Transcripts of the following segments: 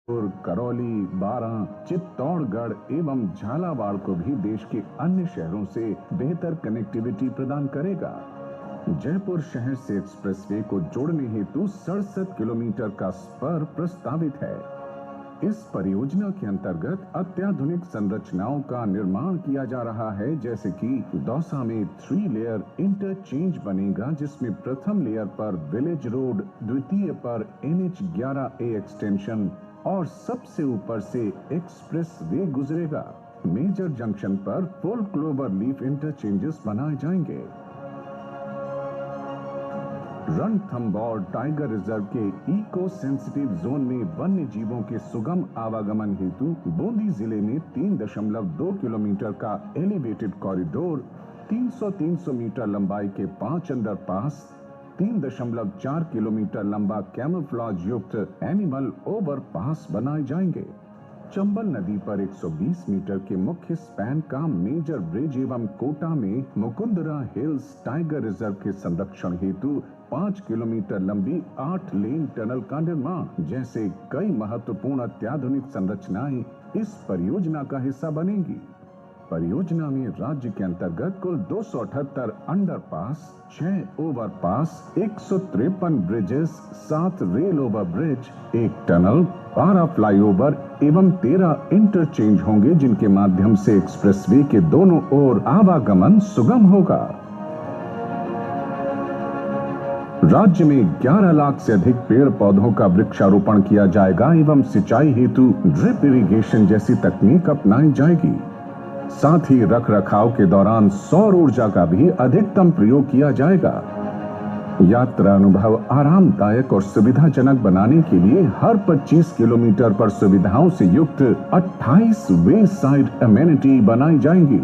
करौली, बारां, चित्तौड़गढ़ एवं झालावाड़ को भी देश के अन्य शहरों से बेहतर कनेक्टिविटी प्रदान करेगा। जयपुर शहर से एक्सप्रेसवे को जोड़ने हेतु 67 किलोमीटर का स्पर प्रस्तावित है। इस परियोजना के अंतर्गत अत्याधुनिक संरचनाओं का निर्माण किया जा रहा है, जैसे कि दौसा में 3 लेयर इंटरचेंज बनेगा, जिसमें प्रथम लेयर पर विलेज रोड, द्वितीय पर NH11A एक्सटेंशन और सबसे ऊपर से एक्सप्रेस वे गुजरेगा। मेजर जंक्शन पर फुल क्लोवर लीफ इंटरचेंजेस बनाए जाएंगे। रणथंभौर टाइगर रिजर्व के इको सेंसिटिव जोन में वन्य जीवों के सुगम आवागमन हेतु बूंदी जिले में 3.2 किलोमीटर का एलिवेटेड कॉरिडोर, 300 मीटर लंबाई के 5 अंडरपास, 3.4 किलोमीटर लंबा कैमोफ्लेज युक्त एनिमल ओवरपास बनाए जाएंगे। चंबल नदी पर 120 मीटर के मुख्य स्पैन का मेजर ब्रिज एवं कोटा में मुकुंदरा हिल्स टाइगर रिजर्व के संरक्षण हेतु 5 किलोमीटर लंबी 8 लेन टनल का निर्माण जैसे कई महत्वपूर्ण अत्याधुनिक संरचनाएं इस परियोजना का हिस्सा बनेंगी। परियोजना में राज्य के अंतर्गत कुल 278 underpass, 6 overpass, 153 bridges, 7 rail over bridge, 1 tunnel, 12 flyover एवं 13 इंटरचेंज होंगे, जिनके माध्यम से एक्सप्रेसवे के दोनों ओर आवागमन सुगम होगा। राज्य में 11 लाख से अधिक पेड़ पौधों का वृक्षारोपण किया जाएगा एवं सिंचाई हेतु ड्रिप इरिगेशन जैसी तकनीक अपनाई जाएगी। साथ ही रख रखाव के दौरान सौर ऊर्जा का भी अधिकतम प्रयोग किया जाएगा। यात्रा अनुभव आरामदायक और सुविधाजनक बनाने के लिए हर 25 किलोमीटर पर सुविधाओं से युक्त 28 वे साइड अमेनिटी बनाई जाएंगी।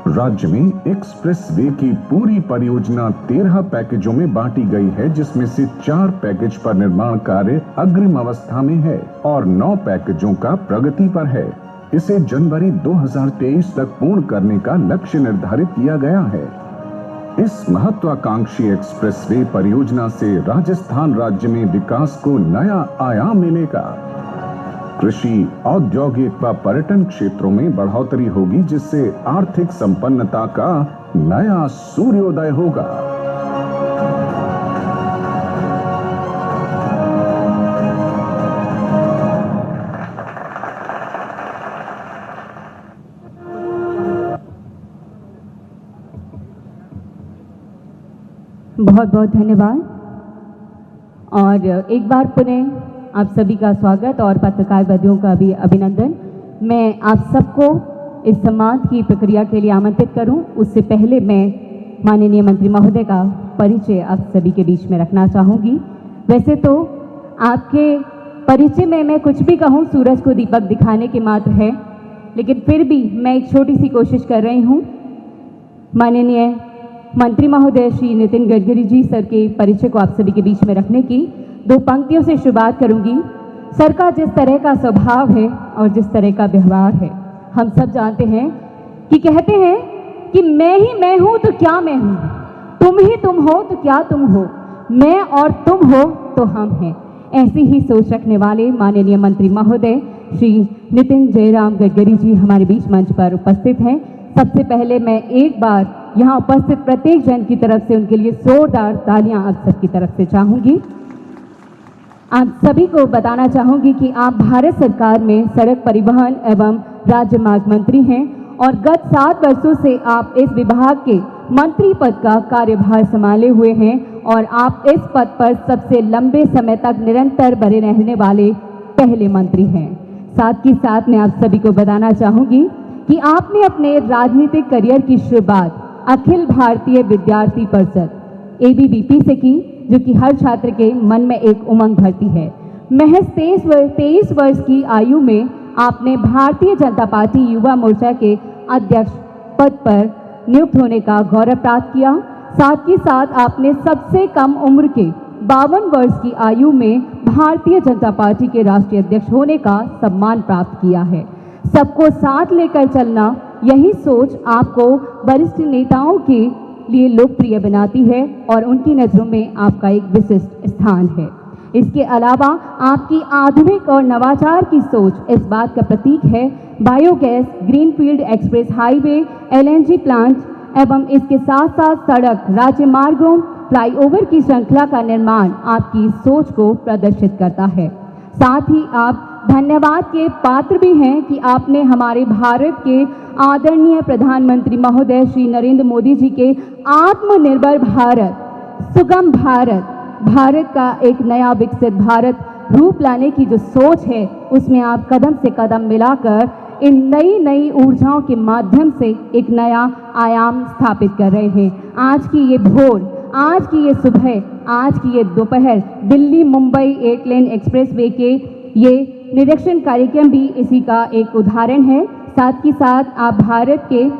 राज्य में एक्सप्रेस वे की पूरी परियोजना 13 पैकेजों में बांटी गई है, जिसमें से 4 पैकेज पर निर्माण कार्य अग्रिम अवस्था में है और 9 पैकेजों का प्रगति पर है। इसे जनवरी 2023 तक पूर्ण करने का लक्ष्य निर्धारित किया गया है। इस महत्वाकांक्षी एक्सप्रेसवे परियोजना से राजस्थान राज्य में विकास को नया आयाम मिलेगा। कृषि, औद्योगिक व पर्यटन क्षेत्रों में बढ़ोतरी होगी, जिससे आर्थिक संपन्नता का नया सूर्योदय होगा। बहुत बहुत धन्यवाद और एक बार पुनः आप सभी का स्वागत और पत्रकार बंधुओं का भी अभिनंदन। मैं आप सबको इस सम्मान की प्रक्रिया के लिए आमंत्रित करूं, उससे पहले मैं माननीय मंत्री महोदय का परिचय आप सभी के बीच में रखना चाहूँगी। वैसे तो आपके परिचय में मैं कुछ भी कहूँ सूरज को दीपक दिखाने के मात्र है, लेकिन फिर भी मैं एक छोटी सी कोशिश कर रही हूँ। माननीय मंत्री महोदय श्री नितिन गडकरी जी सर के परिचय को आप सभी के बीच में रखने की 2 पंक्तियों से शुरुआत करूंगी। सर का जिस तरह का स्वभाव है और जिस तरह का व्यवहार है, हम सब जानते हैं कि कहते हैं कि मैं ही मैं हूं तो क्या मैं हूं, तुम ही तुम हो तो क्या तुम हो, मैं और तुम हो तो हम हैं। ऐसी ही सोच रखने वाले माननीय मंत्री महोदय श्री नितिन जयराम गडकरी जी हमारे बीच मंच पर उपस्थित हैं। सबसे पहले मैं एक बार यहाँ उपस्थित प्रत्येक जन की तरफ से उनके लिए जोरदार तालियां आप सबकी तरफ से चाहूंगी। आप सभी को बताना चाहूंगी कि आप भारत सरकार में सड़क परिवहन एवं राज्य मार्ग मंत्री हैं और गत 7 वर्षों से आप इस विभाग के मंत्री पद का कार्यभार संभाले हुए हैं और आप इस पद पर सबसे लंबे समय तक निरंतर बने रहने वाले पहले मंत्री हैं। साथ ही साथ मैं आप सभी को बताना चाहूंगी कि आपने अपने राजनीतिक करियर की शुरुआत अखिल भारतीय विद्यार्थी परिषद ABVP से की, जो कि हर छात्र के मन में एक उमंग भरती है। महज 23 वर्ष की आयु में आपने भारतीय जनता पार्टी युवा मोर्चा के अध्यक्ष पद पर नियुक्त होने का गौरव प्राप्त किया। साथ ही साथ आपने सबसे कम उम्र के 52 वर्ष की आयु में भारतीय जनता पार्टी के राष्ट्रीय अध्यक्ष होने का सम्मान प्राप्त किया है। सबको साथ लेकर चलना, यही सोच आपको वरिष्ठ नेताओं के लिए लोकप्रिय बनाती है और उनकी नज़रों में आपका एक विशिष्ट स्थान है। इसके अलावा आपकी आधुनिक और नवाचार की सोच इस बात का प्रतीक है। Biogas, greenfield express highway, LNG plant एवं इसके साथ साथ सड़क, राज्य मार्गों, फ्लाईओवर की श्रृंखला का निर्माण आपकी सोच को प्रदर्शित करता है। साथ ही आप धन्यवाद के पात्र भी हैं कि आपने हमारे भारत के आदरणीय प्रधानमंत्री महोदय श्री नरेंद्र मोदी जी के आत्मनिर्भर भारत, सुगम भारत, भारत का एक नया विकसित भारत रूप लाने की जो सोच है, उसमें आप कदम से कदम मिलाकर इन नई ऊर्जाओं के माध्यम से एक नया आयाम स्थापित कर रहे हैं। आज की ये भोर, आज की ये सुबह, आज की ये दोपहर दिल्ली मुंबई 8 लेन एक्सप्रेसवे के ये निरीक्षण कार्यक्रम भी इसी का एक उदाहरण है। साथ ही साथ आप भारत के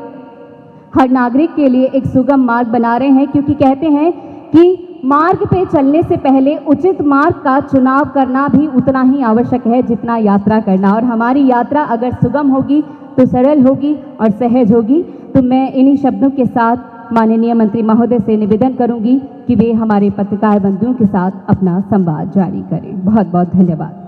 हर नागरिक के लिए एक सुगम मार्ग बना रहे हैं, क्योंकि कहते हैं कि मार्ग पे चलने से पहले उचित मार्ग का चुनाव करना भी उतना ही आवश्यक है जितना यात्रा करना। और हमारी यात्रा अगर सुगम होगी तो सरल होगी और सहज होगी। तो मैं इन्हीं शब्दों के साथ माननीय मंत्री महोदय से निवेदन करूंगी कि वे हमारे पत्रकार बंधुओं के साथ अपना संवाद जारी करें। बहुत बहुत धन्यवाद।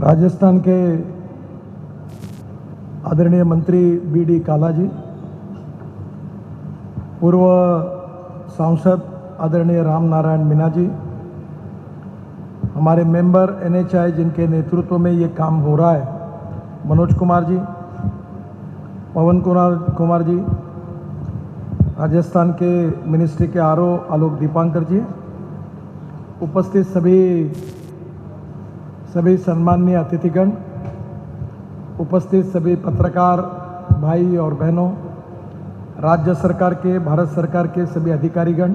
राजस्थान के आदरणीय मंत्री BD काला जी, पूर्व सांसद आदरणीय राम नारायण मीना जी, हमारे मेंबर NHI जिनके नेतृत्व में ये काम हो रहा है, मनोज कुमार जी, पवन कुमार जी, राजस्थान के मिनिस्ट्री के RO आलोक दीपांकर जी, उपस्थित सभी सम्माननीय अतिथिगण, उपस्थित सभी पत्रकार भाई और बहनों, राज्य सरकार के, भारत सरकार के सभी अधिकारीगण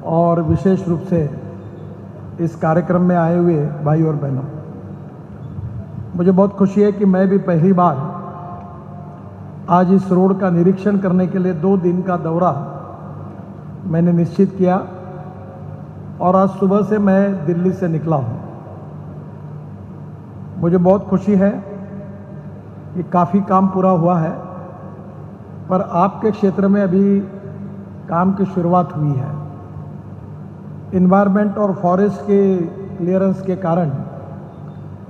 और विशेष रूप से इस कार्यक्रम में आए हुए भाई और बहनों, मुझे बहुत खुशी है कि मैं भी पहली बार आज इस रोड का निरीक्षण करने के लिए 2 दिन का दौरा मैंने निश्चित किया और आज सुबह से मैं दिल्ली से निकला हूँ। मुझे बहुत खुशी है कि काफ़ी काम पूरा हुआ है, पर आपके क्षेत्र में अभी काम की शुरुआत हुई है। इन्वायरमेंट और फॉरेस्ट के क्लियरेंस के कारण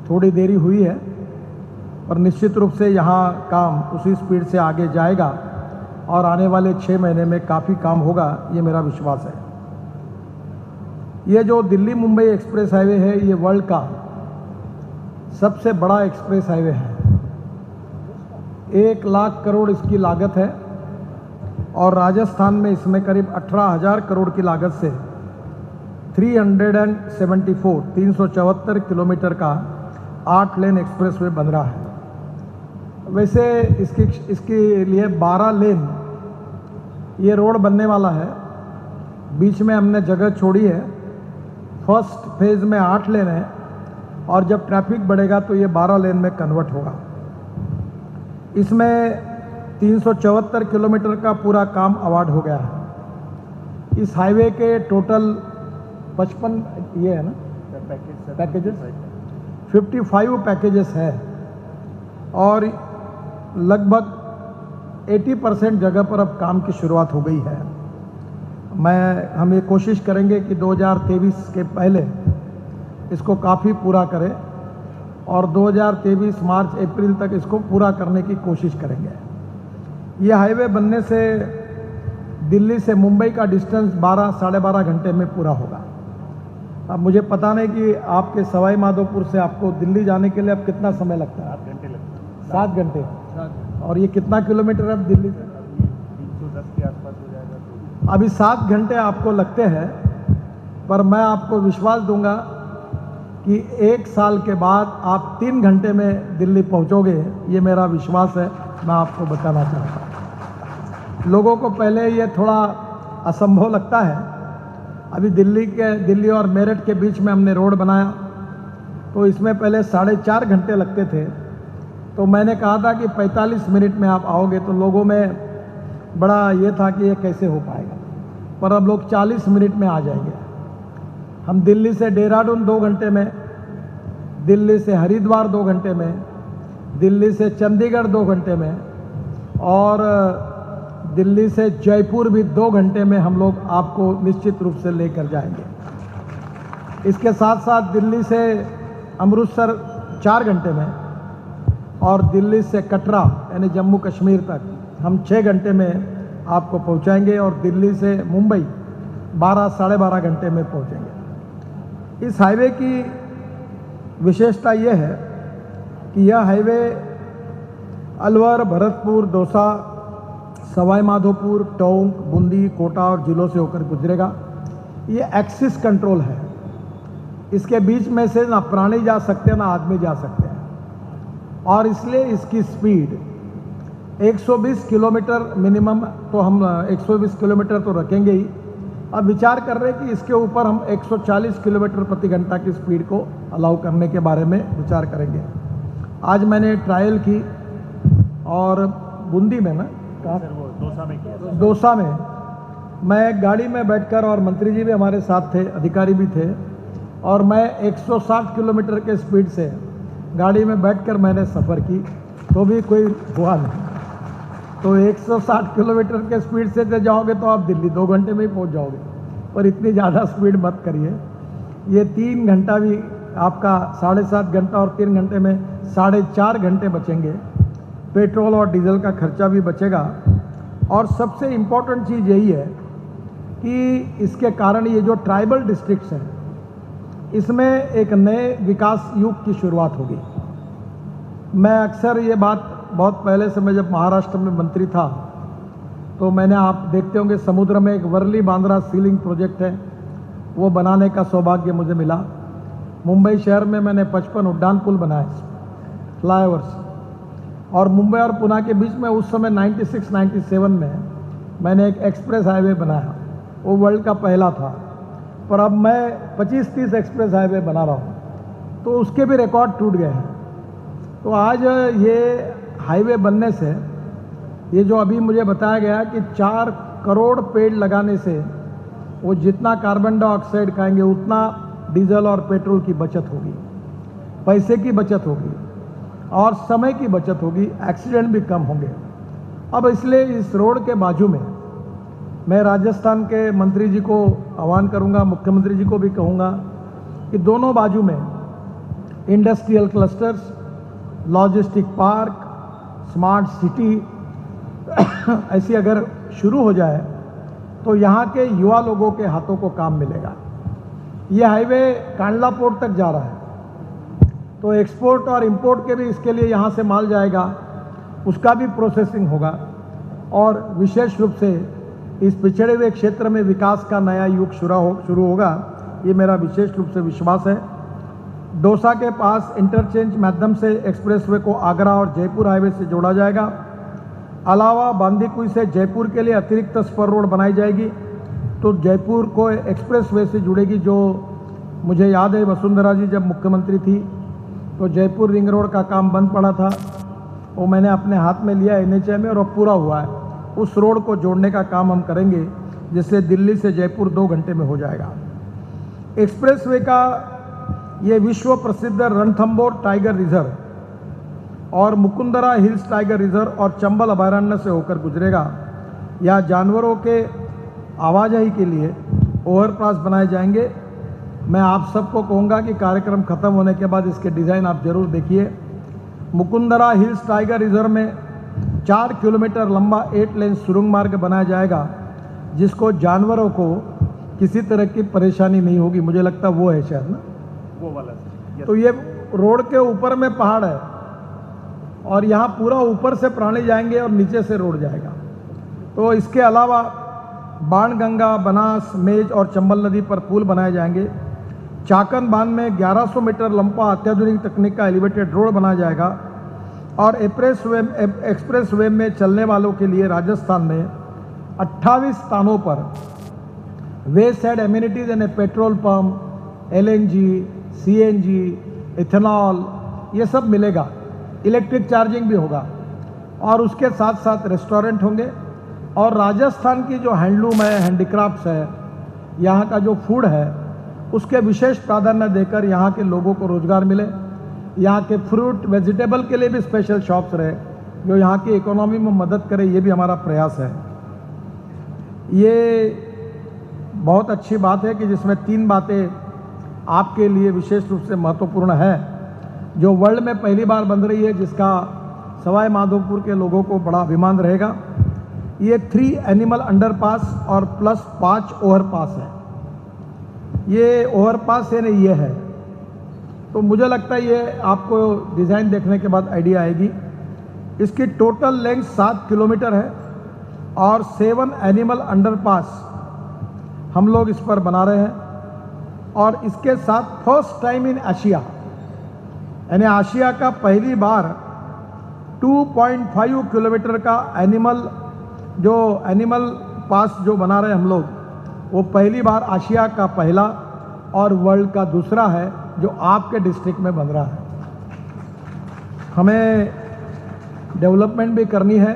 थोड़ी देरी हुई है, पर निश्चित रूप से यहाँ काम उसी स्पीड से आगे जाएगा और आने वाले 6 महीने में काफ़ी काम होगा, ये मेरा विश्वास है। ये जो दिल्ली मुंबई एक्सप्रेस हाईवे है, ये वर्ल्ड का सबसे बड़ा एक्सप्रेस हाईवे है। 1 लाख करोड़ इसकी लागत है और राजस्थान में इसमें करीब 18,000 करोड़ की लागत से 374 किलोमीटर का 8 लेन एक्सप्रेसवे बन रहा है। वैसे इसके लिए 12 लेन ये रोड बनने वाला है। बीच में हमने जगह छोड़ी है। फर्स्ट फेज में 8 लेन है और जब ट्रैफिक बढ़ेगा तो ये 12 लेन में कन्वर्ट होगा। इसमें 374 किलोमीटर का पूरा काम अवार्ड हो गया है। इस हाईवे के टोटल 55 ये है ना पैकेजेस 55 पैकेजेस है और लगभग 80% जगह पर अब काम की शुरुआत हो गई है। हम ये कोशिश करेंगे कि 2023 के पहले इसको काफ़ी पूरा करें और 2023 मार्च अप्रैल तक इसको पूरा करने की कोशिश करेंगे। ये हाईवे बनने से दिल्ली से मुंबई का डिस्टेंस 12 12.5 घंटे में पूरा होगा। अब मुझे पता नहीं कि आपके सवाई माधोपुर से आपको दिल्ली जाने के लिए अब कितना समय लगता है? 7 घंटे लगता है। 7 घंटे। और ये कितना किलोमीटर अब दिल्ली से? 310 के आसपास हो जाएगा। अभी 7 घंटे आपको लगते हैं, पर मैं आपको विश्वास दूंगा कि 1 साल के बाद आप 3 घंटे में दिल्ली पहुंचोगे। ये मेरा विश्वास है, मैं आपको बताना चाहता हूँ। लोगों को पहले ये थोड़ा असंभव लगता है। अभी दिल्ली और मेरठ के बीच में हमने रोड बनाया तो इसमें पहले 4.5 घंटे लगते थे। तो मैंने कहा था कि 45 मिनट में आप आओगे, तो लोगों में बड़ा ये था कि ये कैसे हो पाएगा, पर अब लोग 40 मिनट में आ जाएंगे। हम दिल्ली से देहरादून 2 घंटे में, दिल्ली से हरिद्वार 2 घंटे में, दिल्ली से चंडीगढ़ 2 घंटे में और दिल्ली से जयपुर भी 2 घंटे में हम लोग आपको निश्चित रूप से लेकर जाएंगे। इसके साथ साथ दिल्ली से अमृतसर 4 घंटे में और दिल्ली से कटरा यानी जम्मू कश्मीर तक हम 6 घंटे में आपको पहुंचाएंगे और दिल्ली से मुंबई 12 साढ़े 12 घंटे में पहुंचेंगे। इस हाईवे की विशेषता यह है कि यह हाईवे अलवर, भरतपुर, दौसा, सवाई माधोपुर, टोंक, बूंदी, कोटा और जिलों से होकर गुजरेगा। ये एक्सिस कंट्रोल है, इसके बीच में से ना प्राणी जा सकते हैं ना आदमी जा सकते हैं और इसलिए इसकी स्पीड 120 किलोमीटर मिनिमम, तो हम 120 किलोमीटर तो रखेंगे ही। अब विचार कर रहे हैं कि इसके ऊपर हम 140 किलोमीटर प्रति घंटा की स्पीड को अलाउ करने के बारे में विचार करेंगे। आज मैंने ट्रायल की और बूंदी में ना दौसा में मैं गाड़ी में बैठकर, और मंत्री जी भी हमारे साथ थे, अधिकारी भी थे, और मैं 160 किलोमीटर के स्पीड से गाड़ी में बैठकर मैंने सफ़र की तो भी कोई हुआ नहीं। तो 160 किलोमीटर के स्पीड से जाओगे तो आप दिल्ली 2 घंटे में ही पहुंच जाओगे, पर इतनी ज़्यादा स्पीड मत करिए। ये 3 घंटा भी आपका 7.5 घंटा और 3 घंटे में 4.5 घंटे बचेंगे। पेट्रोल और डीजल का खर्चा भी बचेगा और सबसे इम्पोर्टेंट चीज़ यही है कि इसके कारण ये जो ट्राइबल डिस्ट्रिक्ट्स हैं इसमें एक नए विकास युग की शुरुआत होगी। मैं अक्सर ये बात बहुत पहले से, मैं जब महाराष्ट्र में मंत्री था तो मैंने, आप देखते होंगे समुद्र में एक वर्ली बांद्रा सीलिंग प्रोजेक्ट है, वो बनाने का सौभाग्य मुझे मिला। मुंबई शहर में मैंने 55 उड्डान पुल बनाए, फ्लाईओवर्स, और मुंबई और पुणे के बीच में उस समय 96-97 में मैंने एक एक्सप्रेस हाईवे बनाया, वो वर्ल्ड का पहला था। पर अब मैं 25-30 एक्सप्रेस हाईवे बना रहा हूँ तो उसके भी रिकॉर्ड टूट गए हैं। तो आज ये हाईवे बनने से, ये जो अभी मुझे बताया गया कि 4 करोड़ पेड़ लगाने से वो जितना कार्बन डाइऑक्साइड खाएंगे उतना डीजल और पेट्रोल की बचत होगी, पैसे की बचत होगी और समय की बचत होगी, एक्सीडेंट भी कम होंगे। अब इसलिए इस रोड के बाजू में मैं राजस्थान के मंत्री जी को आह्वान करूंगा, मुख्यमंत्री जी को भी कहूंगा कि दोनों बाजू में industrial clusters, logistic park, smart city ऐसी अगर शुरू हो जाए तो यहाँ के युवा लोगों के हाथों को काम मिलेगा। ये हाईवे कांडला पोर्ट तक जा रहा है तो एक्सपोर्ट और इंपोर्ट के भी इसके लिए यहाँ से माल जाएगा, उसका भी प्रोसेसिंग होगा और विशेष रूप से इस पिछड़े हुए क्षेत्र में विकास का नया युग शुरू होगा, ये मेरा विशेष रूप से विश्वास है। दौसा के पास इंटरचेंज माध्यम से एक्सप्रेसवे को आगरा और जयपुर हाईवे से जोड़ा जाएगा। अलावा बांदीकुई से जयपुर के लिए अतिरिक्त स्पर रोड बनाई जाएगी तो जयपुर को एक्सप्रेसवे से जुड़ेगी। जो मुझे याद है वसुंधरा जी जब मुख्यमंत्री थी तो जयपुर रिंग रोड का काम बंद पड़ा था, वो मैंने अपने हाथ में लिया NHAI में और अब पूरा हुआ है। उस रोड को जोड़ने का काम हम करेंगे जिससे दिल्ली से जयपुर 2 घंटे में हो जाएगा। एक्सप्रेसवे का ये विश्व प्रसिद्ध रणथंबोर टाइगर रिजर्व और मुकुंदरा हिल्स टाइगर रिजर्व और चंबल अभयारण्य से होकर गुजरेगा। यहाँ जानवरों के आवाजाही के लिए ओवरपास बनाए जाएंगे। मैं आप सबको कहूँगा कि कार्यक्रम खत्म होने के बाद इसके डिज़ाइन आप जरूर देखिए। मुकुंदरा हिल्स टाइगर रिजर्व में 4 किलोमीटर लंबा 8 लेन सुरंग मार्ग बनाया जाएगा जिसको जानवरों को किसी तरह की परेशानी नहीं होगी। मुझे लगता है वो है शायद ना, वो वाला। तो ये रोड के ऊपर में पहाड़ है और यहाँ पूरा ऊपर से प्राणी जाएंगे और नीचे से रोड जाएगा। तो इसके अलावा बाणगंगा, बनास, मेज और चंबल नदी पर पुल बनाए जाएंगे। चाकन बांध में 1100 मीटर लंबा अत्याधुनिक तकनीक का एलिवेटेड रोड बनाया जाएगा और एक्सप्रेसवे में चलने वालों के लिए राजस्थान में 28 स्थानों पर वे साइड एमिनिटीज यानी petrol pump, LNG, CNG, ethanol ये सब मिलेगा। इलेक्ट्रिक चार्जिंग भी होगा और उसके साथ साथ रेस्टोरेंट होंगे। और राजस्थान की जो हैंडलूम है, हैंडीक्राफ्ट्स है, यहाँ का जो फूड है उसके विशेष प्राधान्य देकर यहाँ के लोगों को रोजगार मिले, यहाँ के फ्रूट वेजिटेबल के लिए भी स्पेशल शॉप्स रहे जो यहाँ की इकोनॉमी में मदद करे, ये भी हमारा प्रयास है। ये बहुत अच्छी बात है कि जिसमें 3 बातें आपके लिए विशेष रूप से महत्वपूर्ण है, जो वर्ल्ड में पहली बार बन रही है, जिसका सवाई माधोपुर के लोगों को बड़ा अभिमान रहेगा। ये 3 एनिमल अंडरपास और प्लस 5 ओवरपास है। ये ओवरपास यानी ये है, तो मुझे लगता है ये आपको डिज़ाइन देखने के बाद आइडिया आएगी। इसकी टोटल लेंथ 7 किलोमीटर है और 7 एनिमल अंडरपास हम लोग इस पर बना रहे हैं। और इसके साथ फर्स्ट टाइम इन एशिया, यानी एशिया का पहली बार 2.5 किलोमीटर का एनिमल पास जो बना रहे हैं हम लोग, वो पहली बार एशिया का पहला और वर्ल्ड का दूसरा है जो आपके डिस्ट्रिक्ट में बन रहा है। हमें डेवलपमेंट भी करनी है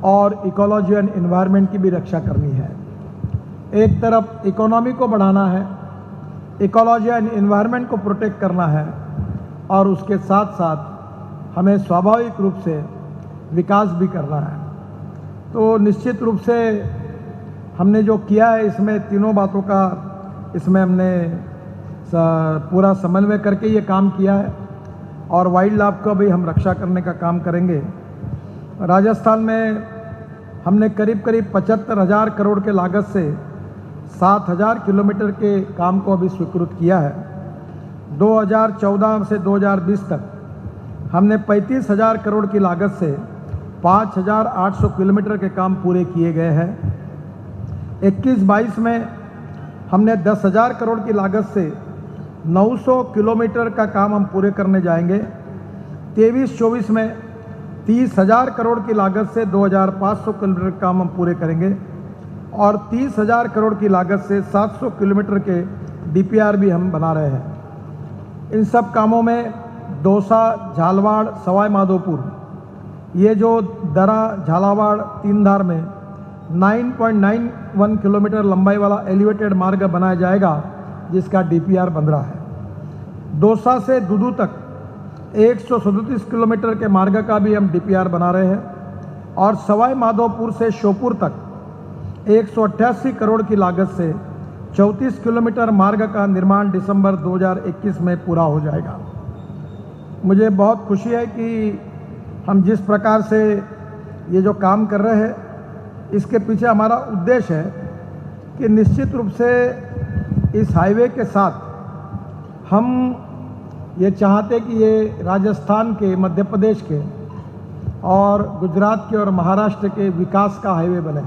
और इकोलॉजी एंड एनवायरनमेंट की भी रक्षा करनी है। एक तरफ इकोनॉमी को बढ़ाना है, इकोलॉजी एंड एनवायरनमेंट को प्रोटेक्ट करना है, और उसके साथ साथ हमें स्वाभाविक रूप से विकास भी करना है। तो निश्चित रूप से हमने जो किया है इसमें तीनों बातों का इसमें हमने पूरा समन्वय करके ये काम किया है, और वाइल्ड लाइफ का भी हम रक्षा करने का काम करेंगे। राजस्थान में हमने करीब 75,000 करोड़ के लागत से 7,000 किलोमीटर के काम को अभी स्वीकृत किया है। 2014 से 2020 तक हमने 35,000 करोड़ की लागत से 5,800 किलोमीटर के काम पूरे किए गए हैं। 21-22 में हमने 10,000 करोड़ की लागत से 900 किलोमीटर का काम हम पूरे करने जाएंगे। 23-24 में 30,000 करोड़ की लागत से 2,500 किलोमीटर का काम हम पूरे करेंगे, और 30,000 करोड़ की लागत से 700 किलोमीटर के DPR भी हम बना रहे हैं। इन सब कामों में दौसा, झालवाड़, सवाई माधोपुर, ये जो दरा झालावाड़ 3 धार में 9.91 किलोमीटर लंबाई वाला एलिवेटेड मार्ग बनाया जाएगा, जिसका DPR बन रहा है। दौसा से दुदू तक 137 किलोमीटर के मार्ग का भी हम DPR बना रहे हैं, और सवाई माधोपुर से श्योपुर तक 188 करोड़ की लागत से 34 किलोमीटर मार्ग का निर्माण दिसंबर 2021 में पूरा हो जाएगा। मुझे बहुत खुशी है कि हम जिस प्रकार से ये जो काम कर रहे हैं, इसके पीछे हमारा उद्देश्य है कि निश्चित रूप से इस हाईवे के साथ हम ये चाहते कि ये राजस्थान के, मध्य प्रदेश के और गुजरात के और महाराष्ट्र के विकास का हाईवे बने,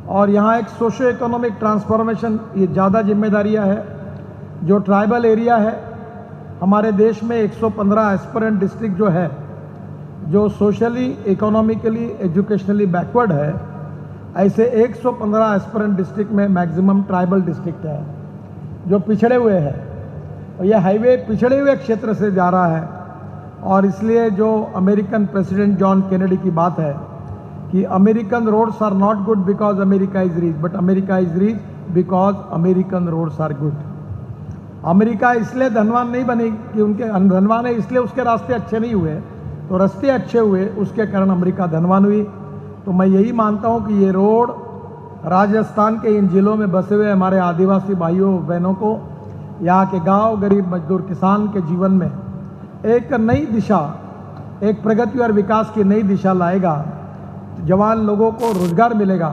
और यहाँ एक सोशो इकोनॉमिक ट्रांसफॉर्मेशन, ये ज़्यादा जिम्मेदारियाँ है। जो ट्राइबल एरिया है हमारे देश में 115 एस्पिरेंट डिस्ट्रिक्ट जो है, जो सोशली, इकोनॉमिकली, एजुकेशनली बैकवर्ड है, ऐसे 115 एस्पिरेंट डिस्ट्रिक्ट में मैक्सिमम ट्राइबल डिस्ट्रिक्ट है जो पिछड़े हुए हैं, और यह हाईवे पिछड़े हुए क्षेत्र से जा रहा है। और इसलिए जो अमेरिकन प्रेसिडेंट जॉन कैनेडी की बात है कि American roads are not good because America is rich, but America is rich because American roads are good. America इसलिए धनवान नहीं बनी कि उनके धनवान है इसलिए उसके रास्ते अच्छे नहीं हुए, तो रास्ते अच्छे हुए उसके कारण अमेरिका धनवान हुई। तो मैं यही मानता हूँ कि ये रोड राजस्थान के इन जिलों में बसे हुए हमारे आदिवासी भाइयों बहनों को, यहाँ के गांव, गरीब मजदूर किसान के जीवन में एक नई दिशा, एक प्रगति और विकास की नई दिशा लाएगा। जवान लोगों को रोजगार मिलेगा,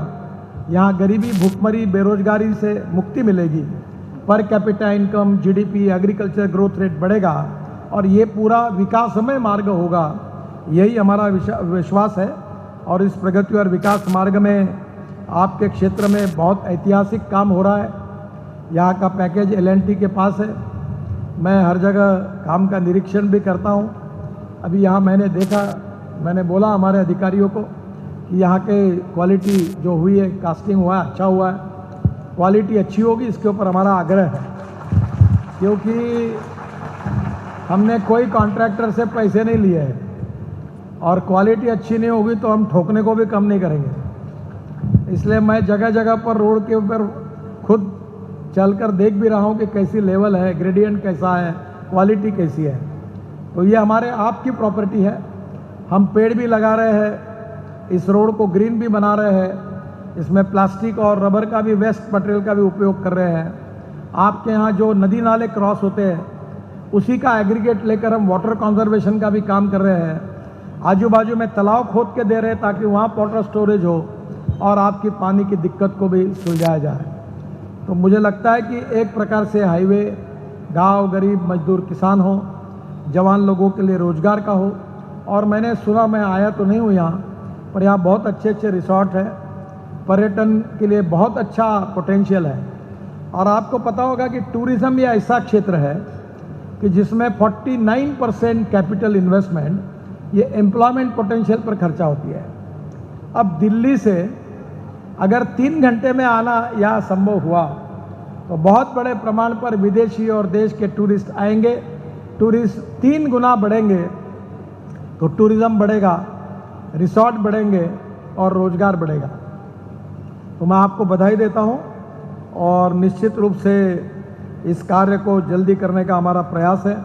यहाँ गरीबी, भुखमरी, बेरोजगारी से मुक्ति मिलेगी, per capita income, GDP, agriculture growth rate बढ़ेगा, और ये पूरा विकासमय मार्ग होगा। यही हमारा विश्वास है। और इस प्रगति और विकास मार्ग में आपके क्षेत्र में बहुत ऐतिहासिक काम हो रहा है। यहाँ का पैकेज L&T के पास है। मैं हर जगह काम का निरीक्षण भी करता हूँ। अभी यहाँ मैंने देखा, मैंने बोला हमारे अधिकारियों को कि यहाँ के क्वालिटी जो हुई है, कास्टिंग हुआ है, अच्छा हुआ है, क्वालिटी अच्छी होगी, इसके ऊपर हमारा आग्रह है, क्योंकि हमने कोई कॉन्ट्रैक्टर से पैसे नहीं लिए हैं, और क्वालिटी अच्छी नहीं होगी तो हम ठोकने को भी कम नहीं करेंगे। इसलिए मैं जगह जगह पर रोड के ऊपर खुद चलकर देख भी रहा हूँ कि कैसी लेवल है, ग्रेडियंट कैसा है, क्वालिटी कैसी है। तो ये हमारे आपकी प्रॉपर्टी है। हम पेड़ भी लगा रहे हैं, इस रोड को ग्रीन भी बना रहे हैं, इसमें प्लास्टिक और रबर का भी, वेस्ट मटेरियल का भी उपयोग कर रहे हैं। आपके यहाँ जो नदी नाले क्रॉस होते हैं उसी का एग्रीगेट लेकर हम वाटर कंजर्वेशन का भी काम कर रहे हैं। आजू बाजू में तालाब खोद के दे रहे हैं ताकि वहाँ वाटर स्टोरेज हो और आपकी पानी की दिक्कत को भी सुलझाया जाए। तो मुझे लगता है कि एक प्रकार से हाईवे गांव, गरीब, मजदूर, किसान हो, जवान लोगों के लिए रोजगार का हो। और मैंने सुना, मैं आया तो नहीं हूँ यहाँ, पर यहाँ बहुत अच्छे अच्छे रिसोर्ट हैं, पर्यटन के लिए बहुत अच्छा पोटेंशियल है। और आपको पता होगा कि टूरिज़्म ये ऐसा क्षेत्र है कि जिसमें 49% कैपिटल इन्वेस्टमेंट ये एम्प्लॉयमेंट पोटेंशियल पर खर्चा होती है। अब दिल्ली से अगर 3 घंटे में आना यहाँ संभव हुआ तो बहुत बड़े प्रमाण पर विदेशी और देश के टूरिस्ट आएंगे। टूरिस्ट 3 गुना बढ़ेंगे तो टूरिज़्म बढ़ेगा, रिसोर्ट बढ़ेंगे और रोजगार बढ़ेगा। तो मैं आपको बधाई देता हूँ और निश्चित रूप से इस कार्य को जल्दी करने का हमारा प्रयास है।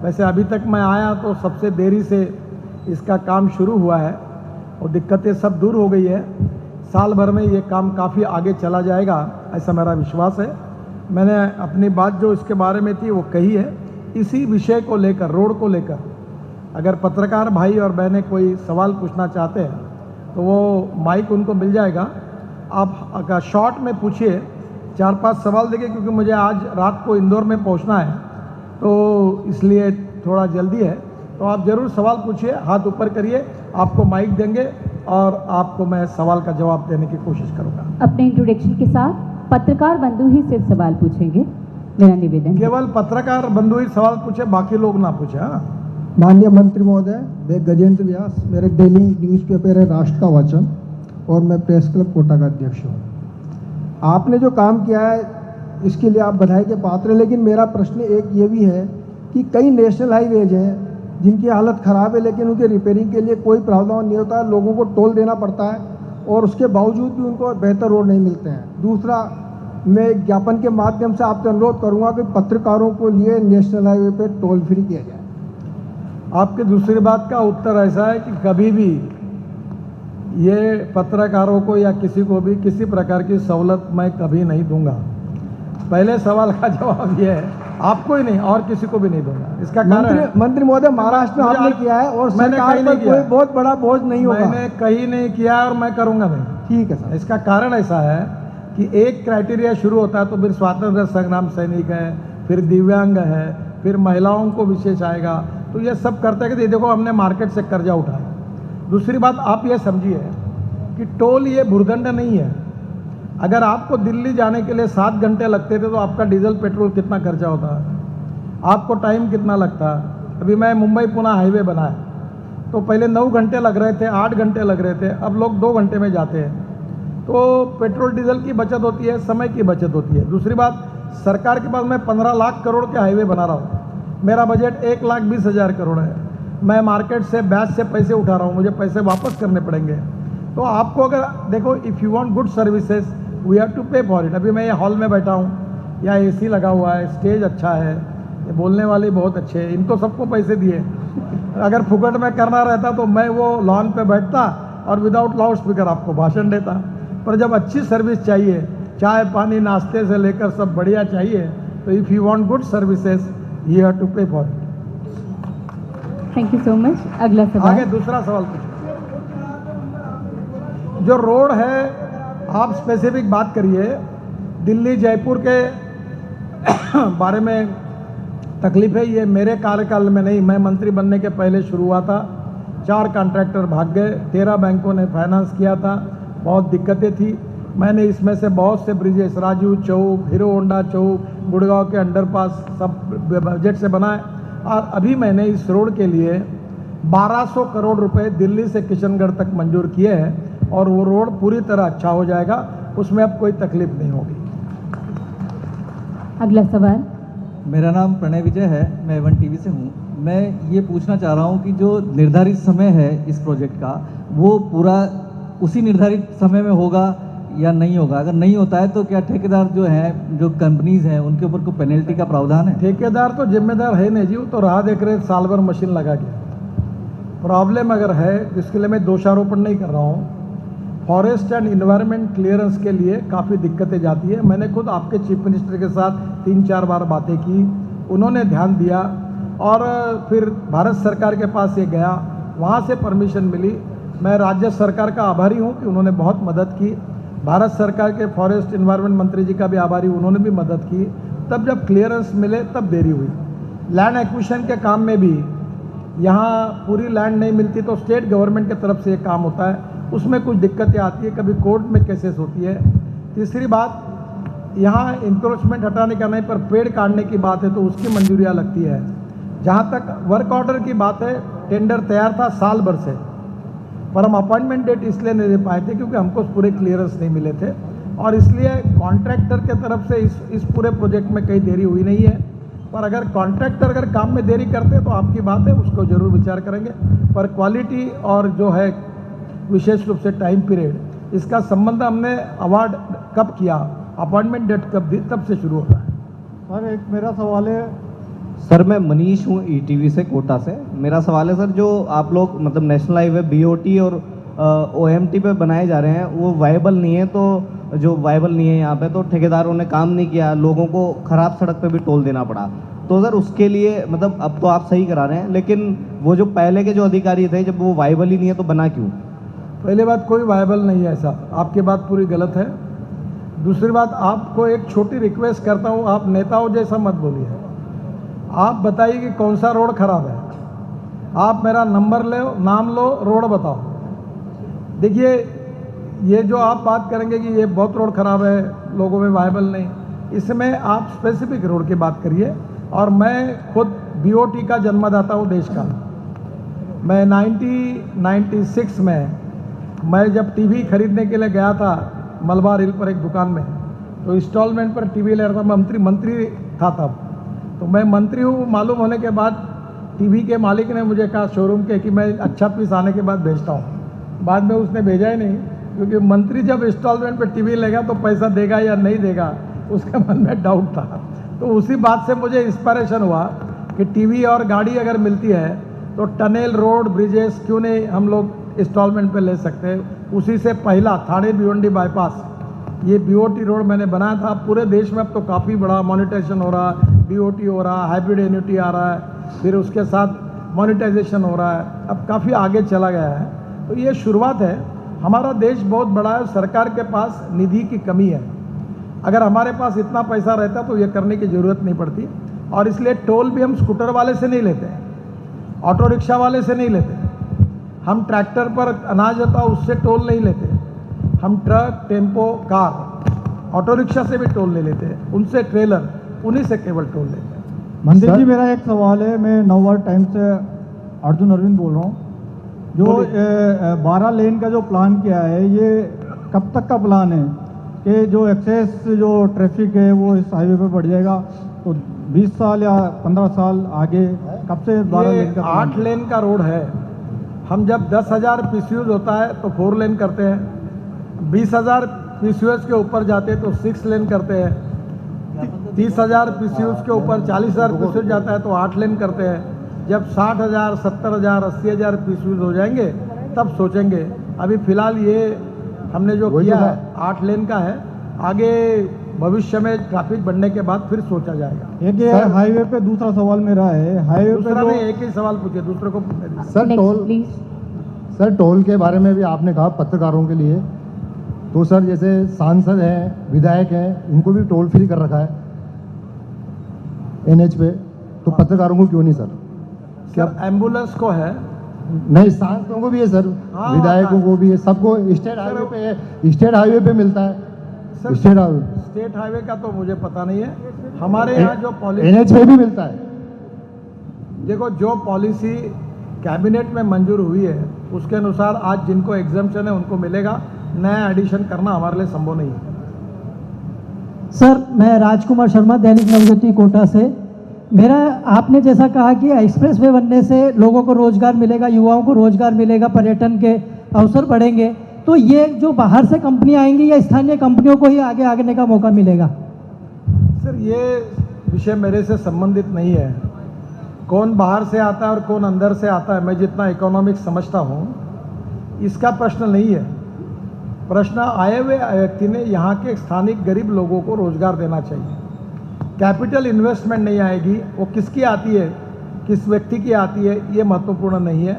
वैसे अभी तक मैं आया तो सबसे देरी से इसका काम शुरू हुआ है और दिक्कतें सब दूर हो गई है। साल भर में ये काम काफ़ी आगे चला जाएगा, ऐसा मेरा विश्वास है। मैंने अपनी बात जो इसके बारे में थी वो कही है। इसी विषय को लेकर, रोड को लेकर, अगर पत्रकार भाई और बहनें कोई सवाल पूछना चाहते हैं तो वो माइक उनको मिल जाएगा। आप अगर शॉर्ट में पूछिए, 4-5 सवाल देखिए, क्योंकि मुझे आज रात को इंदौर में पहुंचना है तो इसलिए थोड़ा जल्दी है। तो आप ज़रूर सवाल पूछिए, हाथ ऊपर करिए, आपको माइक देंगे और आपको मैं सवाल का जवाब देने की कोशिश करूँगा। अपने इंट्रोडक्शन के साथ पत्रकार बंधु ही सिर्फ सवाल पूछेंगे, मेरा निवेदन। केवल पत्रकार बंधु ही सवाल पूछे, बाकी लोग ना पूछे। हाँ, माननीय मंत्री महोदय, मैं गजेंद्र व्यास, मेरे डेली न्यूज़पेपर है राष्ट्र का वचन और मैं प्रेस क्लब कोटा का अध्यक्ष हूँ। आपने जो काम किया है इसके लिए आप बधाई के पात्र हैं, लेकिन मेरा प्रश्न एक ये भी है कि कई नेशनल हाईवेज हैं जिनकी हालत ख़राब है लेकिन उनके रिपेयरिंग के लिए कोई प्रावधान नहीं होता है, लोगों को टोल देना पड़ता है और उसके बावजूद भी उनको बेहतर रोड नहीं मिलते हैं। दूसरा, मैं एक ज्ञापन के माध्यम से आपसे अनुरोध करूँगा कि पत्रकारों को लिए नेशनल हाईवे पर टोल फ्री किया जाए। आपकी दूसरी बात का उत्तर ऐसा है कि कभी भी ये पत्रकारों को या किसी को भी किसी प्रकार की सहूलत मैं कभी नहीं दूंगा। पहले सवाल का जवाब ये है, आपको ही नहीं और किसी को भी नहीं दूंगा। इसका कारण मंत्री महोदय, महाराष्ट्र में आपने किया है और सरकार पर कोई बहुत बड़ा बोझ नहीं होगा। मैंने कहीं नहीं किया और मैं करूंगा नहीं। ठीक है सर। इसका कारण ऐसा है कि एक क्राइटेरिया शुरू होता है तो फिर स्वतंत्रता संग्राम सैनिक है, फिर दिव्यांग है, फिर महिलाओं को विशेष आएगा। तो ये सब करते हैं कि देखो हमने मार्केट से कर्जा उठाया। दूसरी बात आप ये समझिए कि टोल ये भुर्दंड नहीं है। अगर आपको दिल्ली जाने के लिए 7 घंटे लगते थे तो आपका डीजल पेट्रोल कितना खर्चा होता है, आपको टाइम कितना लगता है। अभी मैं मुंबई पुणे हाईवे बनाया तो पहले 9 घंटे लग रहे थे, 8 घंटे लग रहे थे, अब लोग 2 घंटे में जाते हैं। तो पेट्रोल डीजल की बचत होती है, समय की बचत होती है। दूसरी बात, सरकार के पास मैं 15 लाख करोड़ के हाईवे बना रहा हूँ, मेरा बजट 1,20,000 करोड़ है। मैं मार्केट से ब्याज से पैसे उठा रहा हूँ, मुझे पैसे वापस करने पड़ेंगे। तो आपको अगर देखो, if you want good services we have to pay for it. अभी मैं ये हॉल में बैठा हूँ, या एसी लगा हुआ है, स्टेज अच्छा है, ये बोलने वाले बहुत अच्छे हैं, इनको सबको पैसे दिए। अगर फुकट में करना रहता तो मैं वो लॉन पे बैठता और विदाउट लाउड स्पीकर आपको भाषण देता। पर जब अच्छी सर्विस चाहिए, चाय पानी नाश्ते से लेकर सब बढ़िया चाहिए, तो if you want good services you have to pay for it. Thank you so much. अगला सवाल। आगे दूसरा सवाल पूछो। जो रोड है आप स्पेसिफिक बात करिए। दिल्ली जयपुर के बारे में तकलीफ है, ये मेरे कार्यकाल में नहीं, मैं मंत्री बनने के पहले शुरू हुआ था। 4 कॉन्ट्रैक्टर भाग गए, 13 बैंकों ने फाइनेंस किया था, बहुत दिक्कतें थी। मैंने इसमें से बहुत से bridges, Rajiv Chowk, hero Honda चौक, गुड़गांव के अंडरपास सब बजट से बनाए। और अभी मैंने इस रोड के लिए 1200 करोड़ रुपए दिल्ली से किशनगढ़ तक मंजूर किए हैं और वो रोड पूरी तरह अच्छा हो जाएगा, उसमें अब कोई तकलीफ नहीं होगी। अगला सवाल। मेरा नाम प्रणय विजय है, मैं एवन टीवी से हूँ। मैं ये पूछना चाह रहा हूँ कि जो निर्धारित समय है इस प्रोजेक्ट का, वो पूरा उसी निर्धारित समय में होगा या नहीं होगा? अगर नहीं होता है तो क्या ठेकेदार जो है, जो कंपनीज हैं, उनके ऊपर कोई पेनल्टी का प्रावधान है? ठेकेदार तो जिम्मेदार है नहीं जी, वो तो राह देख रहे, साल भर मशीन लगा के। प्रॉब्लम अगर है, जिसके लिए मैं दोषारोपण नहीं कर रहा हूँ, फॉरेस्ट एंड इन्वायरमेंट क्लियरेंस के लिए काफ़ी दिक्कतें जाती है। मैंने खुद आपके चीफ मिनिस्टर के साथ 3-4 बार बातें की, उन्होंने ध्यान दिया और फिर भारत सरकार के पास ये गया, वहाँ से परमिशन मिली। मैं राज्य सरकार का आभारी हूँ कि उन्होंने बहुत मदद की। भारत सरकार के फॉरेस्ट इन्वायरमेंट मंत्री जी का भी आभारी, उन्होंने भी मदद की। तब जब क्लियरेंस मिले तब देरी हुई। लैंड एक्विजिशन के काम में भी यहाँ पूरी लैंड नहीं मिलती तो स्टेट गवर्नमेंट की तरफ से ये काम होता है, उसमें कुछ दिक्कतें आती है, कभी कोर्ट में केसेस होती है। तीसरी बात, यहाँ इंक्रोचमेंट हटाने का नहीं पर पेड़ काटने की बात है तो उसकी मंजूरियाँ लगती है। जहाँ तक वर्क ऑर्डर की बात है, टेंडर तैयार था साल भर से, पर हम अपॉइंटमेंट डेट इसलिए नहीं दे पाए थे क्योंकि हमको पूरे क्लियरेंस नहीं मिले थे, और इसलिए कॉन्ट्रैक्टर के तरफ से इस पूरे प्रोजेक्ट में कहीं देरी हुई नहीं है। पर अगर कॉन्ट्रैक्टर अगर काम में देरी करते तो आपकी बात है, उसको जरूर विचार करेंगे। पर क्वालिटी और जो है विशेष रूप से टाइम पीरियड, इसका संबंध हमने अवार्ड कब किया, अपॉइंटमेंट डेट कब दी, तब से शुरू होता है। सर एक मेरा सवाल है। सर मैं मनीष हूँ ईटीवी से, कोटा से। मेरा सवाल है सर, जो आप लोग मतलब नेशनल हाईवे बीओटी और ओएमटी पे बनाए जा रहे हैं वो वायबल नहीं है, तो जो वायबल नहीं है यहाँ पे तो ठेकेदारों ने काम नहीं किया, लोगों को ख़राब सड़क पे भी टोल देना पड़ा। तो सर उसके लिए मतलब अब तो आप सही करा रहे हैं, लेकिन वो जो पहले के जो अधिकारी थे जब वो वायबल ही नहीं है तो बना क्यों? पहली बात, कोई वायबल नहीं है ऐसा, आपकी बात पूरी गलत है। दूसरी बात, आपको एक छोटी रिक्वेस्ट करता हूँ, आप नेताओं जैसा मत बोलिए। आप बताइए कि कौन सा रोड खराब है, आप मेरा नंबर लो, नाम लो, रोड बताओ। देखिए, ये जो आप बात करेंगे कि ये बहुत रोड खराब है, लोगों में वायबल नहीं, इसमें आप स्पेसिफिक रोड की बात करिए। और मैं खुद बीओटी का जन्मदाता हूँ देश का। मैं 1996 में मैं जब टीवी खरीदने के लिए गया था मलबार हिल पर एक दुकान में, तो इंस्टॉलमेंट पर टीवी ले रहा था, मंत्री था तब। तो मैं मंत्री हूँ मालूम होने के बाद टीवी के मालिक ने मुझे कहा शोरूम के कि मैं अच्छा पीस आने के बाद भेजता हूँ। बाद में उसने भेजा ही नहीं, क्योंकि मंत्री जब इंस्टॉलमेंट पे टीवी लेगा तो पैसा देगा या नहीं देगा, उसके मन में डाउट था। तो उसी बात से मुझे इंस्पिरेशन हुआ कि टीवी और गाड़ी अगर मिलती है तो टनल, रोड, ब्रिजेस क्यों नहीं हम लोग इंस्टॉलमेंट पे ले सकते हैं। उसी से पहला थाने भिवंडी बाईपास, ये बीओटी रोड मैंने बनाया था। पूरे देश में अब तो काफ़ी बड़ा मोनेटाइजेशन हो रहा है, बीओटी हो रहा है, हाइब्रिड एन्युटी आ रहा है, फिर उसके साथ मोनेटाइजेशन हो रहा है, अब काफ़ी आगे चला गया है। तो ये शुरुआत है। हमारा देश बहुत बड़ा है, सरकार के पास निधि की कमी है। अगर हमारे पास इतना पैसा रहता तो ये करने की ज़रूरत नहीं पड़ती। और इसलिए टोल भी हम स्कूटर वाले से नहीं लेते, ऑटो रिक्शा वाले से नहीं लेते, हम ट्रैक्टर पर अनाज होता उससे टोल नहीं लेते, हम truck, tempo, car, auto rickshaw से भी टोल नहीं लेते, उनसे ट्रेलर, उन्हीं से केवल टोल लेते हैं। मंदिर जी, मेरा एक सवाल है। मैं नवभारत टाइम्स से अर्जुन अरविंद बोल रहा हूँ। जो 12 लेन का जो प्लान किया है, ये कब तक का प्लान है कि जो एक्सेस जो ट्रैफिक है वो इस हाईवे पे बढ़ जाएगा? तो 20 साल या 15 साल आगे कब से 12 लेन का? 8 लेन का रोड है। हम जब 10,000 PCUs होता है तो 4 लेन करते हैं, 20,000 PCUs के ऊपर जाते हैं तो 6 लेन करते हैं, 30,000 PCUs के ऊपर 40,000 PCUs जाता है तो 8 लेन करते हैं। जब 60,000, 70,000, 80,000 PCUs हो जाएंगे तब सोचेंगे। अभी फिलहाल ये हमने जो किया है 8 लेन का है, आगे भविष्य में ट्रैफिक बढ़ने के बाद फिर सोचा जाएगा। एक ये हाईवे पे दूसरा सवाल मेरा है। हाईवे पे दूसरा जो नहीं, एक ही सवाल पूछे, दूसरे को पूछने दीजिए। Sir next toll, please. Sir toll के बारे में भी आपने कहा पत्रकारों के लिए, तो सर जैसे सांसद हैं, विधायक हैं, उनको भी टोल फ्री कर रखा है एनएच पे, तो पत्रकारों को क्यों नहीं सर? सर एम्बुलेंस को है, नहीं सांसदों को भी है सर, हाँ, विधायकों को भी है, सबको स्टेट हाईवे पे है, स्टेट हाईवे पे मिलता है। Sir state highway, state highway का तो मुझे पता नहीं है। हमारे यहाँ जो पॉलिसी, एनएच पे भी मिलता है। देखो जो पॉलिसी कैबिनेट में मंजूर हुई है उसके अनुसार आज जिनको एग्जम्पशन है उनको मिलेगा, नया एडिशन करना हमारे लिए संभव नहीं है। सर मैं राजकुमार शर्मा, दैनिक नवज्योति कोटा से। मेरा, आपने जैसा कहा कि एक्सप्रेस वे बनने से लोगों को रोजगार मिलेगा, युवाओं को रोजगार मिलेगा, पर्यटन के अवसर बढ़ेंगे, तो ये जो बाहर से कंपनियां आएंगी या स्थानीय कंपनियों को ही आगे आने का मौका मिलेगा? सर, ये विषय मेरे से संबंधित नहीं है। कौन बाहर से आता है और कौन अंदर से आता है, मैं जितना इकोनॉमिक्स समझता हूँ, इसका प्रश्न नहीं है। प्रश्न आए हुए व्यक्ति ने यहाँ के स्थानिक गरीब लोगों को रोजगार देना चाहिए। कैपिटल इन्वेस्टमेंट नहीं आएगी, वो किसकी आती है, किस व्यक्ति की आती है, ये महत्वपूर्ण नहीं है।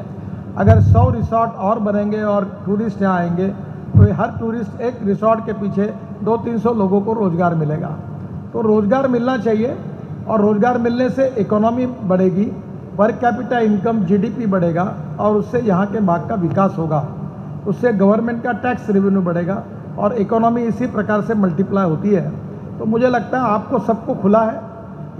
अगर 100 रिसोर्ट और बनेंगे और टूरिस्ट यहाँ आएंगे तो हर टूरिस्ट एक रिसोर्ट के पीछे 200-300 लोगों को रोज़गार मिलेगा। तो रोज़गार मिलना चाहिए और रोज़गार मिलने से इकोनॉमी बढ़ेगी, पर कैपिटा इनकम जीडीपी बढ़ेगा और उससे यहाँ के भाग का विकास होगा, उससे गवर्नमेंट का टैक्स रेवेन्यू बढ़ेगा और इकोनॉमी इसी प्रकार से मल्टीप्लाई होती है। तो मुझे लगता है आपको सबको खुला है,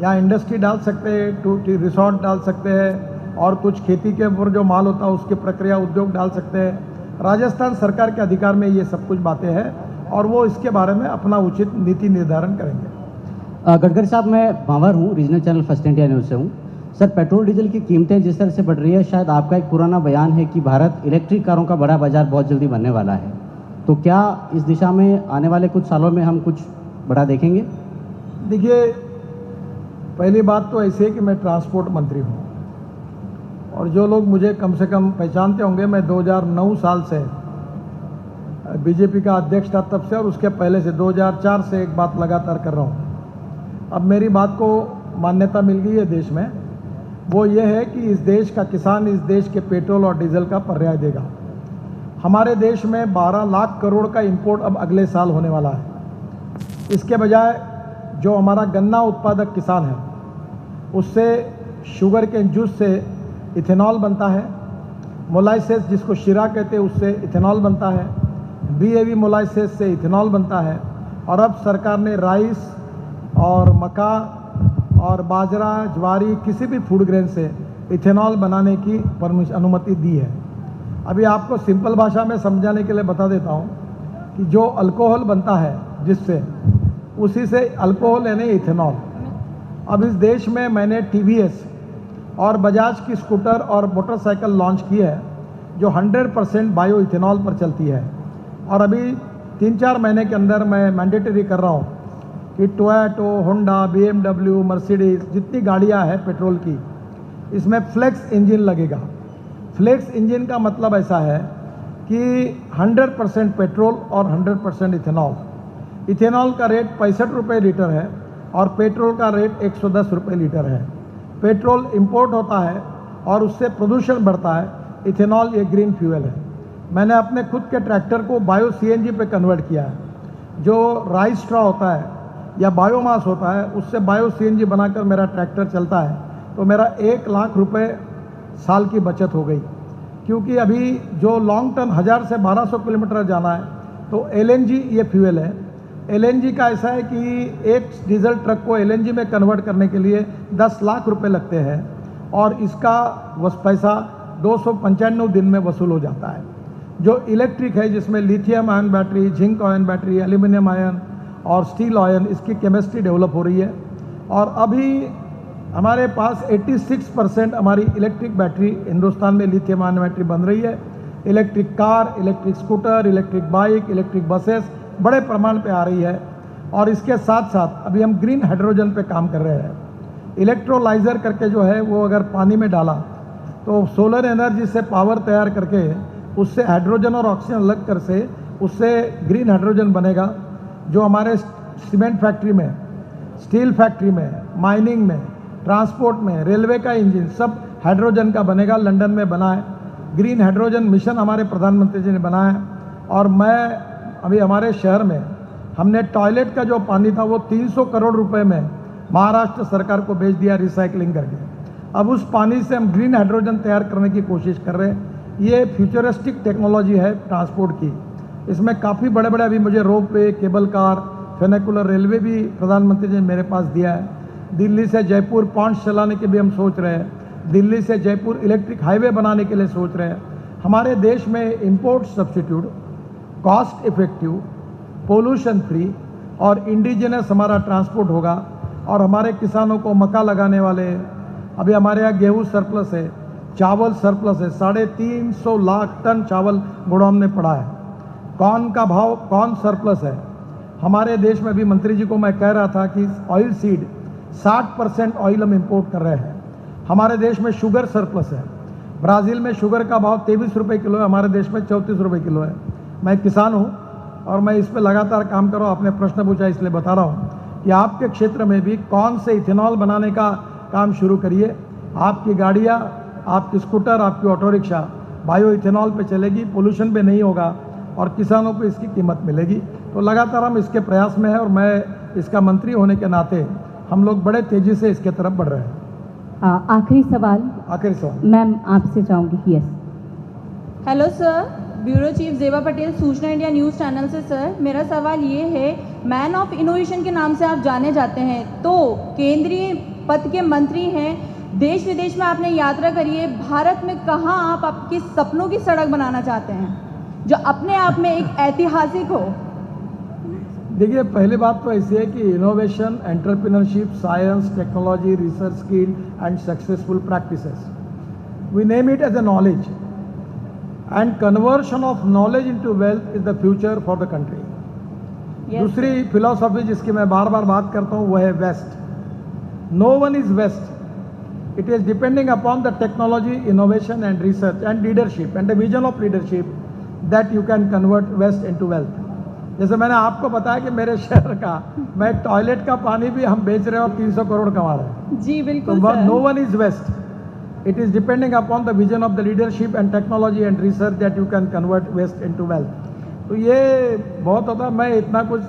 यहाँ इंडस्ट्री डाल सकते हैं, रिसोर्ट डाल सकते हैं और कुछ खेती के ऊपर जो माल होता है उसके प्रक्रिया उद्योग डाल सकते हैं। राजस्थान सरकार के अधिकार में ये सब कुछ बातें हैं और वो इसके बारे में अपना उचित नीति निर्धारण करेंगे। गडकरी साहब, मैं भावर हूँ, regional channel first India news से हूँ। सर, पेट्रोल डीजल की कीमतें जिस तरह से बढ़ रही है, शायद आपका एक पुराना बयान है कि भारत इलेक्ट्रिक कारों का बड़ा बाजार बहुत जल्दी बनने वाला है, तो क्या इस दिशा में आने वाले कुछ सालों में हम कुछ बड़ा देखेंगे? देखिए, पहली बात तो ऐसी है कि मैं ट्रांसपोर्ट मंत्री हूँ और जो लोग मुझे कम से कम पहचानते होंगे, मैं 2009 साल से बीजेपी का अध्यक्ष था तब से, और उसके पहले से 2004 से एक बात लगातार कर रहा हूँ। अब मेरी बात को मान्यता मिल गई है देश में, वो ये है कि इस देश का किसान इस देश के पेट्रोल और डीजल का पर्याय देगा। हमारे देश में 12 लाख करोड़ का इंपोर्ट अब अगले साल होने वाला है। इसके बजाय जो हमारा गन्ना उत्पादक किसान है, उससे शुगर के जूस से इथेनॉल बनता है, मोलाइसेस जिसको शीरा कहते हैं उससे इथेनॉल बनता है, बीएवी मोलाइसेस से इथेनॉल बनता है, और अब सरकार ने राइस और मक्का और बाजरा, ज्वारी, किसी भी फूड ग्रेन से इथेनॉल बनाने की अनुमति दी है। अभी आपको सिंपल भाषा में समझाने के लिए बता देता हूँ कि जो अल्कोहल बनता है जिससे, उसी से अल्कोहल यानी इथेनॉल। अब इस देश में मैंने टीवीएस और बजाज की स्कूटर और मोटरसाइकिल लॉन्च की है जो 100% बायो इथेनॉल पर चलती है, और अभी 3-4 महीने के अंदर मैं मैंडेटरी कर रहा हूँ कि टोयोटो, होंडा, बीएमडब्ल्यू, मर्सिडीज जितनी गाड़ियाँ हैं पेट्रोल की, इसमें फ्लेक्स इंजन लगेगा। फ्लेक्स इंजन का मतलब ऐसा है कि 100% पेट्रोल और 100% इथेनॉल। इथेनॉल का रेट 65 रुपये लीटर है और पेट्रोल का रेट 110 रुपये लीटर है। पेट्रोल इंपोर्ट होता है और उससे प्रदूषण बढ़ता है, इथेनॉल ये ग्रीन फ्यूल है। मैंने अपने खुद के ट्रैक्टर को बायो सीएनजी पे कन्वर्ट किया है। जो राइस स्ट्रॉ होता है या बायोमास होता है, उससे बायो सीएनजी बनाकर मेरा ट्रैक्टर चलता है, तो मेरा 1 लाख रुपए साल की बचत हो गई। क्योंकि अभी जो लॉन्ग टर्म 1000 से 1200 किलोमीटर जाना है तो एलएनजी ये फ्यूल है। एलएनजी का ऐसा है कि एक डीजल ट्रक को एलएनजी में कन्वर्ट करने के लिए 10 लाख रुपए लगते हैं और इसका पैसा 295 दिन में वसूल हो जाता है। जो इलेक्ट्रिक है जिसमें lithium ion battery, zinc ion battery, aluminium ion और स्टील आयन, इसकी केमिस्ट्री डेवलप हो रही है और अभी हमारे पास 86% हमारी इलेक्ट्रिक बैटरी हिंदुस्तान में लिथियम आयन बैटरी बन रही है। Electric car, electric scooter, electric bike, electric buses बड़े प्रमाण पे आ रही है। और इसके साथ साथ अभी हम ग्रीन हाइड्रोजन पे काम कर रहे हैं। इलेक्ट्रोलाइजर करके जो है वो अगर पानी में डाला तो सोलर एनर्जी से पावर तैयार करके उससे हाइड्रोजन और ऑक्सीजन अलग कर से उससे ग्रीन हाइड्रोजन बनेगा, जो हमारे सीमेंट फैक्ट्री में, स्टील फैक्ट्री में, माइनिंग में, ट्रांसपोर्ट में, रेलवे का इंजन सब हाइड्रोजन का बनेगा। लंदन में बना है। ग्रीन हाइड्रोजन मिशन हमारे प्रधानमंत्री जी ने बनाया है। और मैं अभी हमारे शहर में हमने टॉयलेट का जो पानी था वो 300 करोड़ रुपए में महाराष्ट्र सरकार को बेच दिया रिसाइकलिंग करके। अब उस पानी से हम ग्रीन हाइड्रोजन तैयार करने की कोशिश कर रहे हैं। ये फ्यूचरिस्टिक टेक्नोलॉजी है ट्रांसपोर्ट की। इसमें काफ़ी बड़े बड़े अभी मुझे रोप वे, केबल कार, फेनिकुलर रेलवे भी प्रधानमंत्री जी ने मेरे पास दिया है। दिल्ली से जयपुर पॉन्ड्स चलाने के भी हम सोच रहे हैं। दिल्ली से जयपुर इलेक्ट्रिक हाईवे बनाने के लिए सोच रहे हैं। हमारे देश में import substitute, cost effective, pollution free और इंडिजिनस हमारा ट्रांसपोर्ट होगा। और हमारे किसानों को मक्का लगाने वाले, अभी हमारे यहाँ गेहूँ सरप्लस है, चावल सरप्लस है, 350 लाख टन चावल गोडाउन में पड़ा है। कॉर्न का भाव, कॉर्न सरप्लस है हमारे देश में। भी मंत्री जी को मैं कह रहा था कि ऑयल सीड 60% ऑयल हम इंपोर्ट कर रहे हैं। हमारे देश में शुगर सरप्लस है। ब्राज़ील में शुगर का भाव 23 रुपये किलो है, हमारे देश में 34 रुपये किलो है। मैं किसान हूँ और मैं इस पर लगातार काम कर रहा हूँ। आपने प्रश्न पूछा इसलिए बता रहा हूँ कि आपके क्षेत्र में भी कौन से इथेनॉल बनाने का काम शुरू करिए। आपकी गाड़ियाँ, आपकी स्कूटर, आपकी ऑटो रिक्शा बायो इथेनॉल पे चलेगी, पोल्यूशन पे नहीं होगा और किसानों को इसकी कीमत मिलेगी। तो लगातार हम इसके प्रयास में हैं और मैं इसका मंत्री होने के नाते हम लोग बड़े तेज़ी से इसके तरफ बढ़ रहे हैं। आखिरी सवाल मैम आपसे चाहूँगी। Yes, hello sir, bureau chief जेबा पटेल, सूचना इंडिया न्यूज़ चैनल से। सर मेरा सवाल ये है, मैन ऑफ इनोवेशन के नाम से आप जाने जाते हैं, तो केंद्रीय पद के मंत्री हैं, देश विदेश में आपने यात्रा करी है, भारत में कहाँ आप आपके सपनों की सड़क बनाना चाहते हैं जो अपने आप में एक ऐतिहासिक हो? देखिए, पहली बात तो ऐसी है कि innovation, entrepreneurship, science, technology, research skill and successful practices, we name it as a knowledge, and conversion of knowledge into wealth is the future for the country. दूसरी फिलॉसफी जिसकी मैं बार बार बात करता हूँ वो है waste. No one is waste, it is depending upon the technology, innovation and research and leadership and the vision of leadership that you can convert waste into wealth. जैसे मैंने आपको बताया कि मेरे शहर का मैं टॉयलेट का पानी भी हम बेच रहे हैं और 300 करोड़ कमा रहे हैं। जी बिल्कुल। तो no one is waste, it is depending upon the vision of the leadership and technology and research that you can convert waste into wealth। तो ये बहुत होता है। मैं इतना कुछ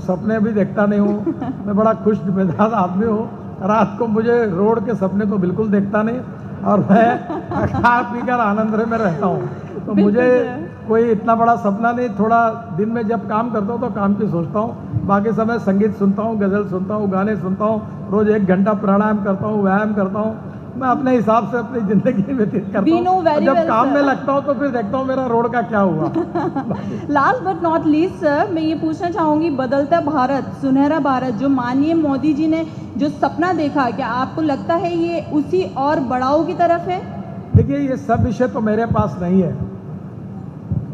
सपने भी देखता नहीं हूँ। मैं बड़ा खुश मिजाज आदमी हूँ। रात को मुझे रोड के सपने तो बिल्कुल देखता नहीं और मैं खा पी कर आनंद में रहता हूँ। तो मुझे कोई इतना बड़ा सपना नहीं। थोड़ा दिन में जब काम करता हूँ तो काम की सोचता हूँ, बाकी समय संगीत सुनता हूँ, गज़ल सुनता हूँ, गाने सुनता हूँ, रोज़ 1 घंटा प्राणायाम करता हूँ, व्यायाम करता हूँ। मैं अपने हिसाब से अपनी जिंदगी व्यतीत करता हूँ। जब काम में लगता हूँ तो फिर देखता हूँ मेरा रोड का क्या हुआ। Last but not least sir, मैं ये पूछना चाहूँगी, बदलता भारत, सुनहरा भारत जो माननीय मोदी जी ने जो सपना देखा, क्या आपको लगता है ये उसी और बढ़ाव की तरफ है? देखिए, ये सब विषय तो मेरे पास नहीं है,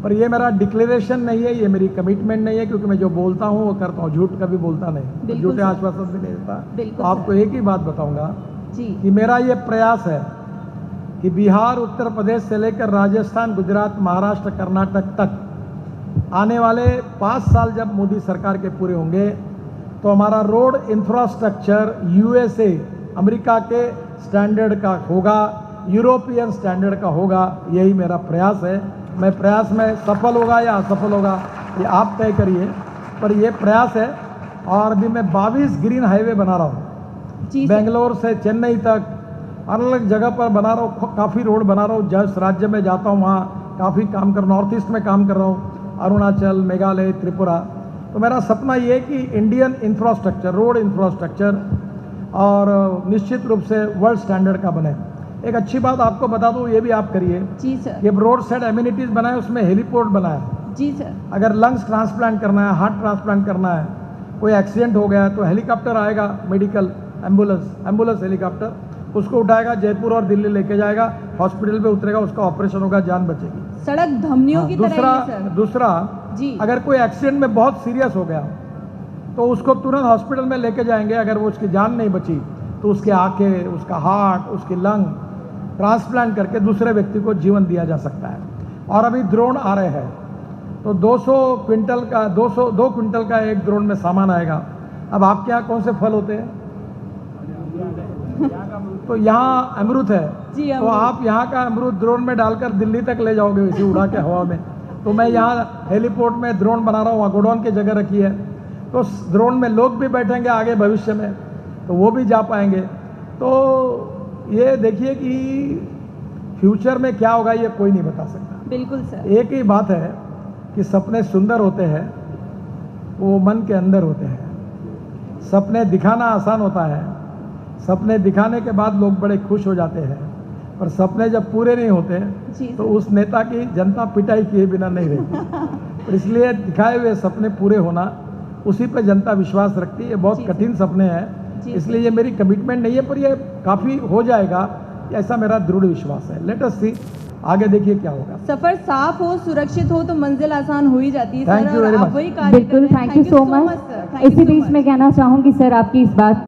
पर ये मेरा डिक्लेरेशन नहीं है, ये मेरी कमिटमेंट नहीं है, क्योंकि मैं जो बोलता हूँ वो करता हूँ, झूठ कभी बोलता नहीं, झूठे आश्वासन भी नहीं देता। तो आपको एक ही बात बताऊँगा कि मेरा ये प्रयास है कि बिहार, उत्तर प्रदेश से लेकर राजस्थान, गुजरात, महाराष्ट्र, कर्नाटक तक आने वाले 5 साल जब मोदी सरकार के पूरे होंगे तो हमारा रोड इंफ्रास्ट्रक्चर यूएसए, अमेरिका के स्टैंडर्ड का होगा, यूरोपियन स्टैंडर्ड का होगा। यही मेरा प्रयास है। मैं प्रयास में सफल होगा या असफल होगा ये आप तय करिए, पर ये प्रयास है। और अभी मैं 22 ग्रीन हाईवे बना रहा हूँ, बेंगलोर से चेन्नई तक अलग अलग जगह पर बना रहा हूँ, काफ़ी रोड बना रहा हूँ। जिस राज्य में जाता हूँ वहाँ काफ़ी काम कर, नॉर्थ ईस्ट में काम कर रहा हूँ, अरुणाचल, मेघालय, त्रिपुरा। तो मेरा सपना ये कि इंडियन इंफ्रास्ट्रक्चर, रोड इंफ्रास्ट्रक्चर और निश्चित रूप से वर्ल्ड स्टैंडर्ड का बने। एक अच्छी बात आपको बता दूँ, ये भी आप करिए। जी सर। ये रोड साइड एमिनिटीज़ बनाए, उसमें हेलीपोर्ट बनाए। जी सर। अगर लंग्स ट्रांसप्लांट करना है, हार्ट ट्रांसप्लांट करना है, कोई एक्सीडेंट हो गया है तो हेलीकॉप्टर आएगा, मेडिकल एम्बुलेंस हेलीकॉप्टर उसको उठाएगा, जयपुर और दिल्ली लेके जाएगा, हॉस्पिटल पे उतरेगा, उसका ऑपरेशन होगा, जान बचेगी। सड़क धमनियों की तरह। दूसरा जी, अगर कोई एक्सीडेंट में बहुत सीरियस हो गया तो उसको तुरंत हॉस्पिटल में लेके जाएंगे। अगर वो उसकी जान नहीं बची तो उसके आंखें, उसका हार्ट, उसकी लंग ट्रांसप्लांट करके दूसरे व्यक्ति को जीवन दिया जा सकता है। और अभी ड्रोन आ रहे हैं तो 2 क्विंटल का एक ड्रोन में सामान आएगा। अब आपके यहाँ कौन से फल होते हैं? तो यहाँ अमरूद है, तो आप यहाँ का अमरूद ड्रोन में डालकर दिल्ली तक ले जाओगे इसे उड़ा के हवा में। तो मैं यहाँ हेलीपोर्ट में ड्रोन बना रहा हूँ, वहाँ गोडाउन की जगह रखी है, तो ड्रोन में लोग भी बैठेंगे आगे भविष्य में, तो वो भी जा पाएंगे। तो ये देखिए कि फ्यूचर में क्या होगा ये कोई नहीं बता सकता। बिल्कुल सर। एक ही बात है कि सपने सुंदर होते हैं, वो मन के अंदर होते हैं। सपने दिखाना आसान होता है, सपने दिखाने के बाद लोग बड़े खुश हो जाते हैं, पर सपने जब पूरे नहीं होते तो उस नेता की जनता पिटाई किए बिना नहीं रहती। इसलिए दिखाए हुए सपने पूरे होना, उसी पे जनता विश्वास रखती है। ये बहुत कठिन सपने हैं, इसलिए ये मेरी कमिटमेंट नहीं है, पर ये काफ़ी हो जाएगा, ऐसा मेरा दृढ़ विश्वास है। लेट अस सी आगे देखिए क्या होगा। सफर साफ हो, सुरक्षित हो तो मंजिल आसान हो ही जाती है Thank सर, you और very आप much. वही कार्य कर बिल्कुल, रहे हैं। Thank you so much. Sir, thank you इसी so बीच much. में कहना चाहूंगी सर आपकी इस बात